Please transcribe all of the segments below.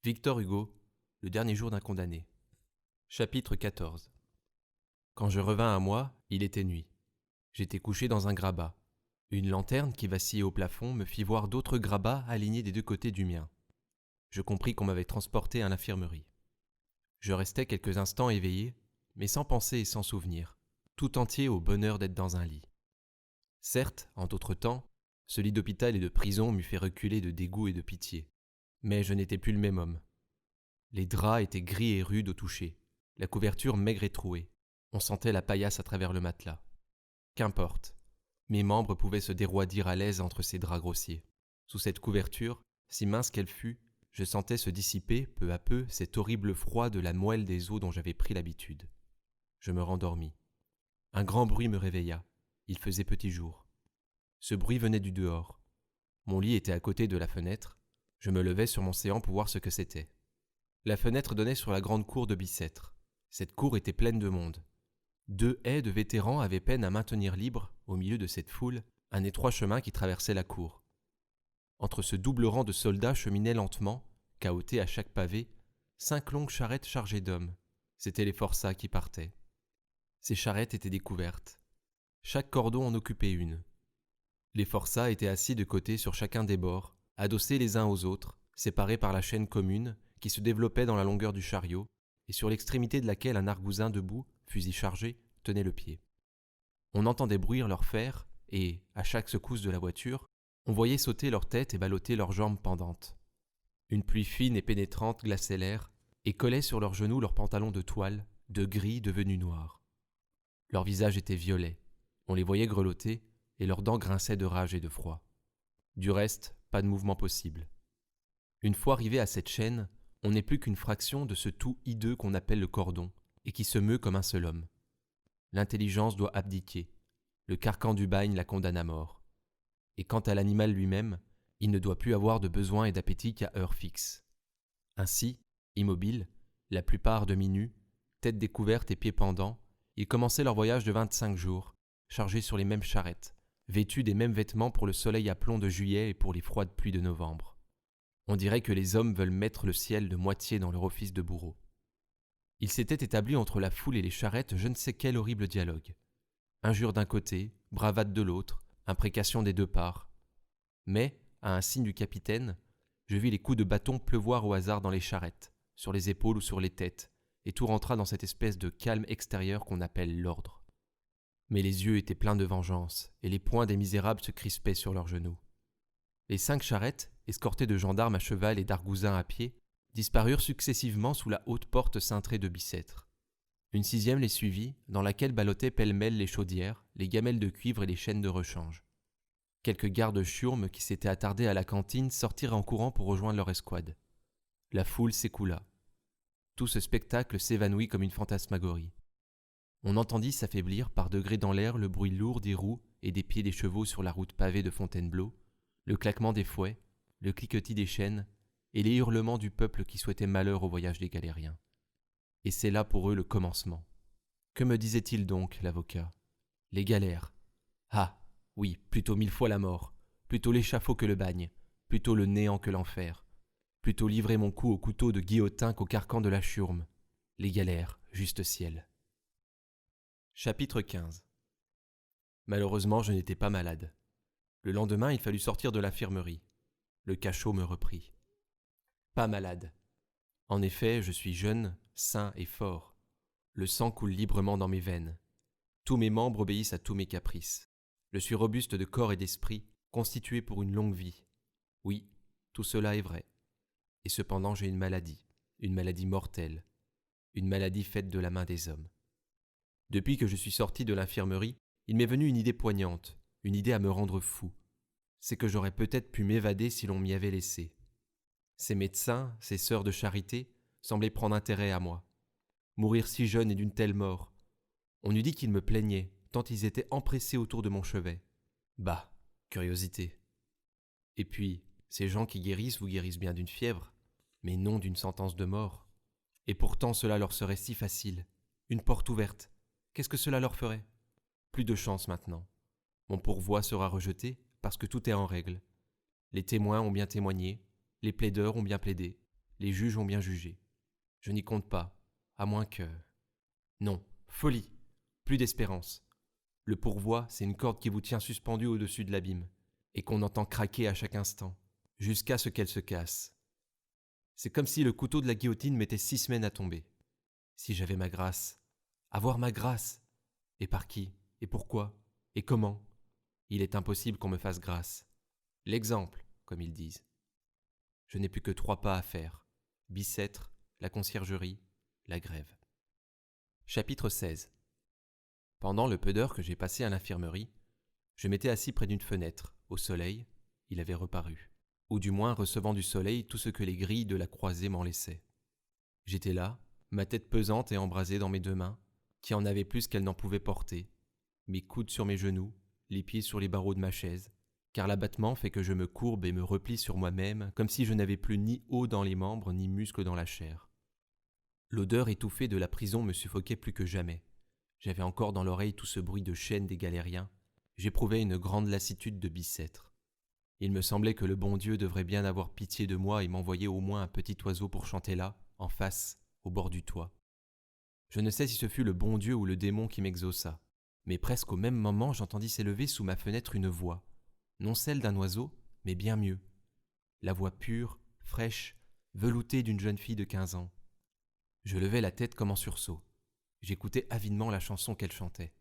Victor Hugo, le dernier jour d'un condamné. Chapitre 14. Quand je revins à moi, il était nuit. J'étais couché dans un grabat. Une lanterne qui vacillait au plafond me fit voir d'autres grabats alignés des deux côtés du mien. Je compris qu'on m'avait transporté à l'infirmerie. Je restai quelques instants éveillé, mais sans pensée et sans souvenir, tout entier au bonheur d'être dans un lit. Certes, en d'autres temps, ce lit d'hôpital et de prison m'eût fait reculer de dégoût et de pitié. Mais je n'étais plus le même homme. Les draps étaient gris et rudes au toucher, la couverture maigre et trouée. On sentait la paillasse à travers le matelas. Qu'importe, mes membres pouvaient se déroidir à l'aise entre ces draps grossiers. Sous cette couverture, si mince qu'elle fût, je sentais se dissiper, peu à peu, cet horrible froid de la moelle des os dont j'avais pris l'habitude. Je me rendormis. Un grand bruit me réveilla. Il faisait petit jour. Ce bruit venait du dehors. Mon lit était à côté de la fenêtre. Je me levai sur mon séant pour voir ce que c'était. La fenêtre donnait sur la grande cour de Bicêtre. Cette cour était pleine de monde. 2 haies de vétérans avaient peine à maintenir libre, au milieu de cette foule, un étroit chemin qui traversait la cour. Entre ce double rang de soldats cheminaient lentement, cahotés à chaque pavé, 5 longues charrettes chargées d'hommes. C'étaient les forçats qui partaient. Ces charrettes étaient découvertes. Chaque cordon en occupait une. Les forçats étaient assis de côté sur chacun des bords, adossés les uns aux autres, séparés par la chaîne commune qui se développait dans la longueur du chariot et sur l'extrémité de laquelle un argousin debout, fusil chargé, tenait le pied. On entendait bruire leurs fers et, à chaque secousse de la voiture, on voyait sauter leurs têtes et ballotter leurs jambes pendantes. Une pluie fine et pénétrante glaçait l'air et collait sur leurs genoux leurs pantalons de toile, de gris devenus noirs. Leurs visages étaient violets, on les voyait grelotter et leurs dents grinçaient de rage et de froid. Du reste, pas de mouvement possible. Une fois arrivé à cette chaîne, on n'est plus qu'une fraction de ce tout hideux qu'on appelle le cordon, et qui se meut comme un seul homme. L'intelligence doit abdiquer. Le carcan du bagne la condamne à mort. Et quant à l'animal lui-même, il ne doit plus avoir de besoin et d'appétit qu'à heure fixe. Ainsi, immobile, la plupart demi-nus, tête découverte et pieds pendants, ils commençaient leur voyage de 25 jours, chargés sur les mêmes charrettes, vêtus des mêmes vêtements pour le soleil à plomb de juillet et pour les froides pluies de novembre. On dirait que les hommes veulent mettre le ciel de moitié dans leur office de bourreau. Il s'était établi entre la foule et les charrettes je ne sais quel horrible dialogue. Injures d'un côté, bravade de l'autre, imprécations des deux parts. Mais, à un signe du capitaine, je vis les coups de bâton pleuvoir au hasard dans les charrettes, sur les épaules ou sur les têtes, et tout rentra dans cette espèce de calme extérieur qu'on appelle l'ordre. Mais les yeux étaient pleins de vengeance, et les poings des misérables se crispaient sur leurs genoux. Les 5 charrettes, escortées de gendarmes à cheval et d'argousins à pied, disparurent successivement sous la haute porte cintrée de Bicêtre. Une 6e les suivit, dans laquelle ballottaient pêle-mêle les chaudières, les gamelles de cuivre et les chaînes de rechange. Quelques gardes chiourmes qui s'étaient attardés à la cantine sortirent en courant pour rejoindre leur escouade. La foule s'écoula. Tout ce spectacle s'évanouit comme une fantasmagorie. On entendit s'affaiblir par degrés dans l'air le bruit lourd des roues et des pieds des chevaux sur la route pavée de Fontainebleau, le claquement des fouets, le cliquetis des chaînes et les hurlements du peuple qui souhaitait malheur au voyage des galériens. Et c'est là pour eux le commencement. Que me disait-il donc, l'avocat ? Les galères. Ah, oui, plutôt 1000 fois la mort, plutôt l'échafaud que le bagne, plutôt le néant que l'enfer, plutôt livrer mon cou au couteau de guillotin qu'au carcan de la chiourme. Les galères, juste ciel. Chapitre 15. Malheureusement, je n'étais pas malade. Le lendemain, il fallut sortir de l'infirmerie. Le cachot me reprit. Pas malade. En effet, je suis jeune, sain et fort. Le sang coule librement dans mes veines. Tous mes membres obéissent à tous mes caprices. Je suis robuste de corps et d'esprit, constitué pour une longue vie. Oui, tout cela est vrai. Et cependant, j'ai une maladie mortelle, une maladie faite de la main des hommes. Depuis que je suis sorti de l'infirmerie, il m'est venu une idée poignante, une idée à me rendre fou. C'est que j'aurais peut-être pu m'évader si l'on m'y avait laissé. Ces médecins, ces sœurs de charité, semblaient prendre intérêt à moi. Mourir si jeune et d'une telle mort. On eût dit qu'ils me plaignaient, tant ils étaient empressés autour de mon chevet. Bah, curiosité. Et puis, ces gens qui guérissent vous guérissent bien d'une fièvre, mais non d'une sentence de mort. Et pourtant cela leur serait si facile. Une porte ouverte. Qu'est-ce que cela leur ferait ? Plus de chance maintenant. Mon pourvoi sera rejeté parce que tout est en règle. Les témoins ont bien témoigné, les plaideurs ont bien plaidé, Les juges ont bien jugé. Je n'y compte pas, à moins que... Non, folie, plus d'espérance. Le pourvoi, c'est une corde qui vous tient suspendu au-dessus de l'abîme, et qu'on entend craquer à chaque instant, jusqu'à ce qu'elle se casse. C'est comme si le couteau de la guillotine mettait 6 semaines à tomber. Si j'avais ma grâce, avoir ma grâce, et par qui, et pourquoi, et comment? Il est impossible qu'on me fasse grâce. L'exemple, comme ils disent. Je n'ai plus que 3 pas à faire. Bicêtre, la conciergerie, la grève. Chapitre 16. Pendant le peu d'heures que j'ai passé à l'infirmerie, je m'étais assis près d'une fenêtre, au soleil, il avait reparu. Ou du moins recevant du soleil tout ce que les grilles de la croisée m'en laissaient. J'étais là, ma tête pesante et embrasée dans mes 2 mains, qui en avaient plus qu'elles n'en pouvaient porter, mes coudes sur mes genoux, les pieds sur les barreaux de ma chaise, car l'abattement fait que je me courbe et me replie sur moi-même comme si je n'avais plus ni os dans les membres ni muscles dans la chair. L'odeur étouffée de la prison me suffoquait plus que jamais. J'avais encore dans l'oreille tout ce bruit de chaînes des galériens. J'éprouvais une grande lassitude de Bicêtre. Il me semblait que le bon Dieu devrait bien avoir pitié de moi et m'envoyer au moins un petit oiseau pour chanter là, en face, au bord du toit. Je ne sais si ce fut le bon Dieu ou le démon qui m'exauça, mais presque au même moment j'entendis s'élever sous ma fenêtre une voix, non celle d'un oiseau, mais bien mieux. La voix pure, fraîche, veloutée d'une jeune fille de 15 ans. Je levai la tête comme en sursaut. J'écoutais avidement la chanson qu'elle chantait.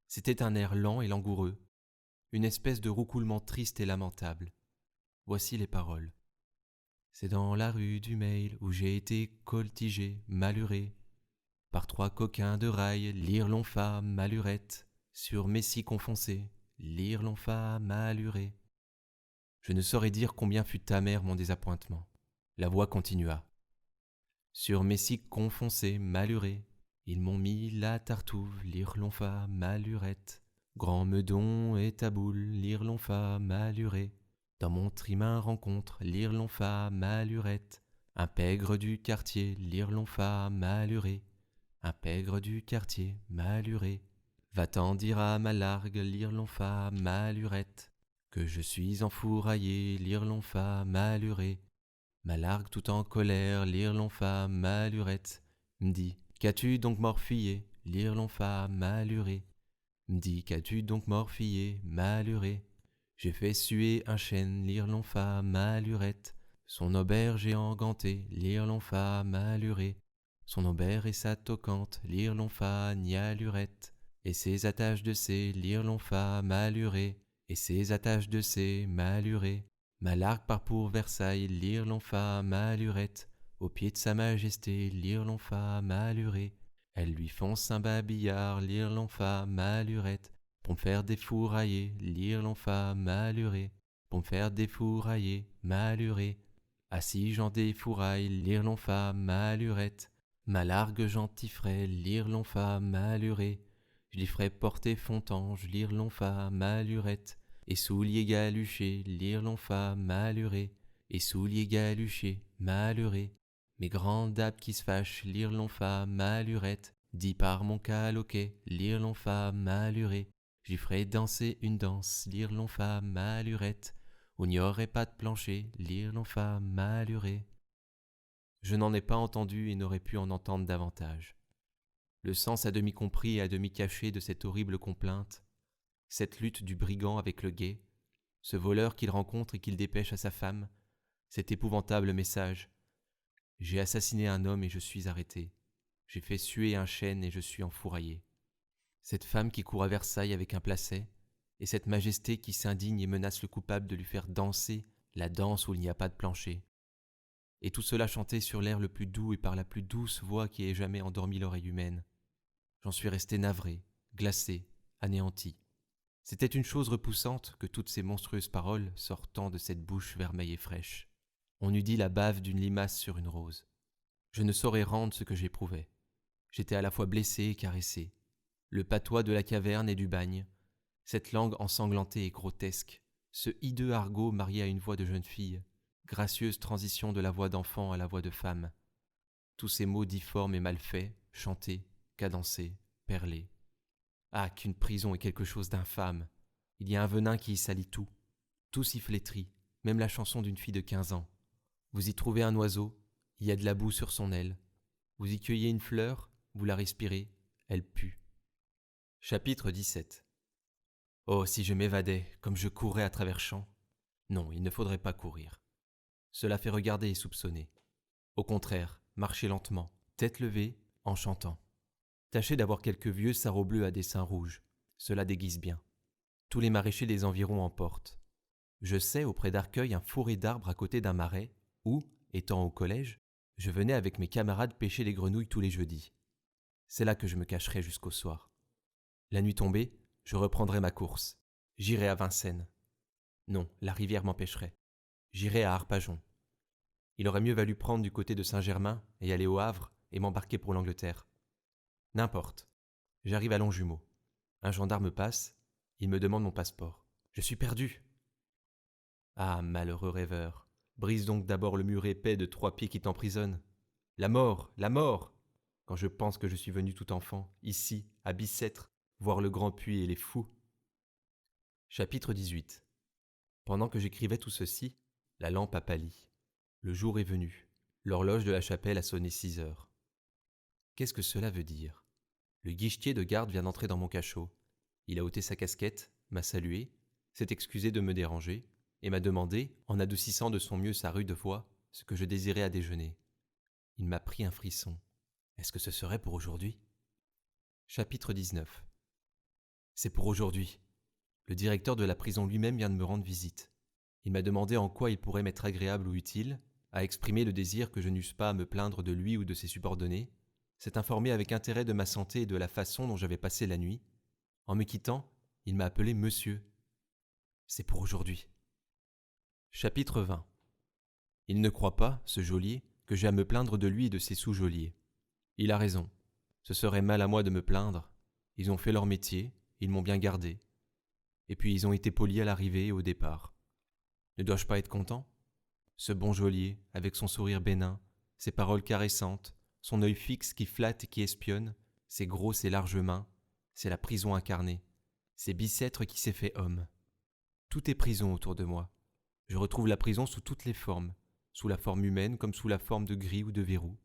C'était un air lent et langoureux, une espèce de roucoulement triste et lamentable. Voici les paroles. C'est dans la rue du Mail où j'ai été coltigé, maluré, par 3 coquins de rail, lire l'on fa malurette, sur Messie confoncé, lire l'on fa maluré. Je ne saurais dire combien fut amer mon désappointement. La voix continua. Sur Messie confoncé, maluré, ils m'ont mis la tartouve, lire l'on fa malurette. Grand meudon et taboule, lire l'on fa maluré. Dans mon trimain rencontre, lire l'on fa malurette. Un pègre du quartier, lire l'on fa maluré. Un pègre du quartier, maluré. Va-t'en dire à ma largue, lire l'on fa malurette. Que je suis enfouraillé, lire l'on fa maluré. Ma largue tout en colère, lire l'on fa malurette. M'dit, qu'as-tu donc morfillé, lire l'on fa maluré. M'dit, qu'as-tu donc morfillé, maluré. J'ai fait suer un chêne, lire l'on fa malurette. Son auberge est enganté, lire l'on fa maluré. Son aubert et sa toquante, lire l'on fa nialurette. Et ses attaches de C, lire l'on fa maluré. Et ses attaches de C, maluré. Ma largue part pour Versailles, lire l'on fa malurette. Au pied de sa majesté, lire l'on fa maluré. Elles lui fonce un babillard, lire l'on fa malurette. Pour me faire défourailler, lire l'on fa maluré. Pour me faire défourailler, maluré. Assis j'en défouraille, lire l'on fa malurette. Ma largue gentifrais, lire l'on fa maluré. Je l'y ferai porter fontange, lire l'on fa malurette. Et souliers galuchés, lire l'on fa maluré. Et souliers galuchés, maluré. Mes grandes dames qui se fâchent, lire l'on fa malurette. Dit par mon caloquet, lire l'on fa maluré. J'y ferai danser une danse, lire l'on fa malurette. Où n'y aurait pas de plancher, lire l'on fa maluré. Je n'en ai pas entendu et n'aurais pu en entendre davantage. Le sens à demi compris et à demi caché de cette horrible complainte, cette lutte du brigand avec le guet, ce voleur qu'il rencontre et qu'il dépêche à sa femme, cet épouvantable message. J'ai assassiné un homme et je suis arrêté. J'ai fait suer un chêne et je suis enfouraillé. Cette femme qui court à Versailles avec un placet, et cette majesté qui s'indigne et menace le coupable de lui faire danser la danse où il n'y a pas de plancher. Et tout cela chanté sur l'air le plus doux et par la plus douce voix qui ait jamais endormi l'oreille humaine. J'en suis resté navré, glacé, anéanti. C'était une chose repoussante que toutes ces monstrueuses paroles sortant de cette bouche vermeille et fraîche. On eût dit la bave d'une limace sur une rose. Je ne saurais rendre ce que j'éprouvais. J'étais à la fois blessé et caressé. Le patois de la caverne et du bagne, cette langue ensanglantée et grotesque, ce hideux argot marié à une voix de jeune fille, gracieuse transition de la voix d'enfant à la voix de femme. Tous ces mots difformes et mal faits, chantés, cadencés, perlés. Ah, qu'une prison est quelque chose d'infâme. Il y a un venin qui y salit tout. Tout s'y flétrit, même la chanson d'une fille de 15 ans. Vous y trouvez un oiseau, Il y a de la boue sur son aile. Vous y cueillez une fleur, vous la respirez, elle pue. Chapitre 17. Oh, si je m'évadais, comme je courais à travers champs. Non, il ne faudrait pas courir. Cela fait regarder et soupçonner. Au contraire, marchez lentement, tête levée, en chantant. Tâchez d'avoir quelques vieux sarraux bleus à dessins rouges. Cela déguise bien. Tous les maraîchers des environs en portent. Je sais, auprès d'Arcueil, un fourré d'arbres à côté d'un marais où, étant au collège, je venais avec mes camarades pêcher les grenouilles tous les jeudis. C'est là que je me cacherai jusqu'au soir. La nuit tombée, je reprendrai ma course. J'irai à Vincennes. Non, la rivière m'empêcherait. J'irai à Arpajon. Il aurait mieux valu prendre du côté de Saint-Germain et aller au Havre et m'embarquer pour l'Angleterre. N'importe. J'arrive à Longjumeau. Un gendarme passe, il me demande mon passeport. Je suis perdu. Ah, malheureux rêveur, brise donc d'abord le mur épais de 3 pieds qui t'emprisonne. La mort, la mort! Quand je pense que je suis venu tout enfant, ici, à Bicêtre, voir le grand puits et les fous. Chapitre 18. Pendant que j'écrivais tout ceci, la lampe a pâli. Le jour est venu. L'horloge de la chapelle a sonné 6 heures. Qu'est-ce que cela veut dire? Le guichetier de garde vient d'entrer dans mon cachot. Il a ôté sa casquette, m'a salué, s'est excusé de me déranger, et m'a demandé, en adoucissant de son mieux sa rude voix, ce que je désirais à déjeuner. Il m'a pris un frisson. Est-ce que ce serait pour aujourd'hui? Chapitre 19. C'est pour aujourd'hui. Le directeur de la prison lui-même vient de me rendre visite. Il m'a demandé en quoi il pourrait m'être agréable ou utile, a exprimé le désir que je n'eusse pas à me plaindre de lui ou de ses subordonnés, s'est informé avec intérêt de ma santé et de la façon dont j'avais passé la nuit. En me quittant, il m'a appelé monsieur. C'est pour aujourd'hui. Chapitre 20. Il ne croit pas, ce geôlier, que j'ai à me plaindre de lui et de ses sous-geôliers. Il a raison. Ce serait mal à moi de me plaindre. Ils ont fait leur métier, ils m'ont bien gardé. Et puis ils ont été polis à l'arrivée et au départ. Ne dois-je pas être content? Ce bon geôlier, avec son sourire bénin, ses paroles caressantes, son œil fixe qui flatte et qui espionne, ses grosses et larges mains, c'est la prison incarnée. C'est Bicêtre qui s'est fait homme. Tout est prison autour de moi. Je retrouve la prison sous toutes les formes, sous la forme humaine comme sous la forme de grille ou de verrou.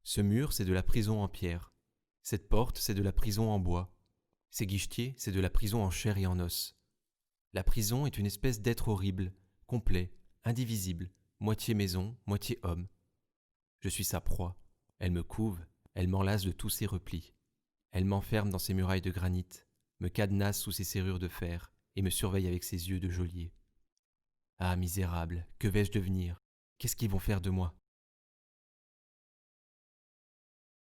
Ce mur, c'est de la prison en pierre. Cette porte, c'est de la prison en bois. Ces guichetiers, c'est de la prison en chair et en os. La prison est une espèce d'être horrible, complet, indivisible, moitié maison, moitié homme. Je suis sa proie. Elle me couve, elle m'enlace de tous ses replis. Elle m'enferme dans ses murailles de granit, me cadenasse sous ses serrures de fer et me surveille avec ses yeux de geôlier. Ah, misérable, que vais-je devenir? Qu'est-ce qu'ils vont faire de moi?